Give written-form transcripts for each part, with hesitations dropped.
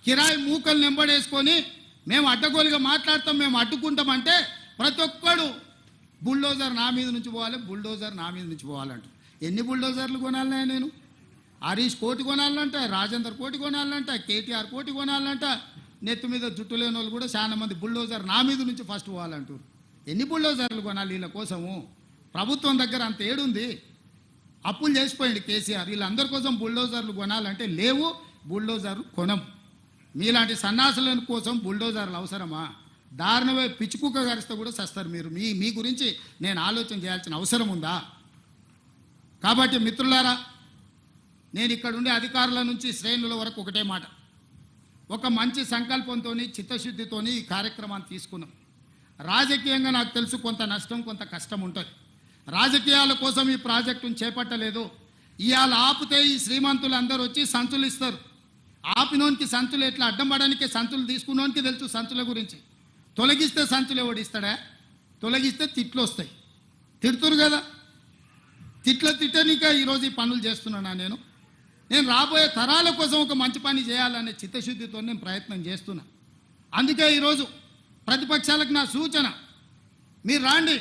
కిరాయి మూకలు నెంబడేసుకొని మేము అడ్డగోలుగా మాట్లాడతాం, మేము అడ్డుకుంటామంటే ప్రతి ఒక్కడు బుల్డోజర్ నా మీద నుంచి పోవాలి, బుల్డోజర్ నా మీద నుంచి పోవాలంట. ఎన్ని బుల్డోజర్లు కొనాలన్నా నేను? హరీష్ కోటి కొనాలంట, రాజేందర్ కోటి కొనాలంట, కేటీఆర్ కోటి కొనాలంట. నెత్తి మీద జుట్టు లేని వాళ్ళు కూడా చాలా మంది బుల్డోజర్ నా మీద నుంచి ఫస్ట్ పోవాలంటారు. ఎన్ని బుల్డోజర్లు కొనాలి వీళ్ళ కోసము? ప్రభుత్వం దగ్గర అంత ఏడుంది? అప్పులు చేసిపోయింది కేసీఆర్. వీళ్ళందరి కోసం బుల్డోజర్లు కొనాలంటే లేవు, బుల్డోజర్లు కొనం. మీలాంటి సన్నాసుల కోసం బుల్డోజర్లు అవసరమా? దారుణమే పిచ్చుకుక్క గరిస్తే కూడా సస్తారు మీరు. మీ గురించి నేను ఆలోచన చేయాల్సిన అవసరం ఉందా? కాబట్టి మిత్రులారా, నేను ఇక్కడ ఉండే అధికారుల నుంచి శ్రేణుల వరకు ఒకటే మాట, ఒక మంచి సంకల్పంతో చిత్తశుద్ధితో ఈ కార్యక్రమాన్ని తీసుకున్నాం. రాజకీయంగా నాకు తెలుసు కొంత నష్టం కొంత కష్టం ఉంటుంది. రాజకీయాల కోసం ఈ ప్రాజెక్టును చేపట్టలేదు. ఇవాళ ఆపితే ఈ శ్రీమంతులు అందరూ వచ్చి సంచులు ఇస్తారు. ఆపినోనికి సంచులు ఎట్లా అడ్డం పడడానికి, సంచులు తీసుకున్నోనికి తెలుసు సంచుల గురించి. తొలగిస్తే సంచులు ఎవడు ఇస్తాడా? తొలగిస్తే తిట్లు వస్తాయి. తిడుతురు కదా, తిట్టనిక ఈరోజు ఈ పనులు చేస్తున్నానా నేను రాబోయే తరాల కోసం ఒక మంచి పని చేయాలనే చిత్తశుద్ధితో నేను ప్రయత్నం చేస్తున్నా. అందుకే ఈరోజు ప్రతిపక్షాలకు నా సూచన, మీరు రాండి,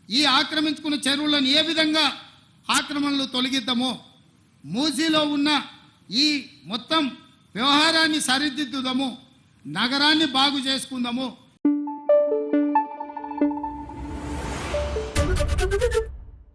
ఈ ఆక్రమించుకున్న చెరువులను ఏ విధంగా ఆక్రమణలు తొలగిద్దామో, మూసీలో ఉన్న ఈ మొత్తం వ్యవహారాన్ని సరిదిద్దుదాము, నగరాన్ని బాగు చేసుకుందాము,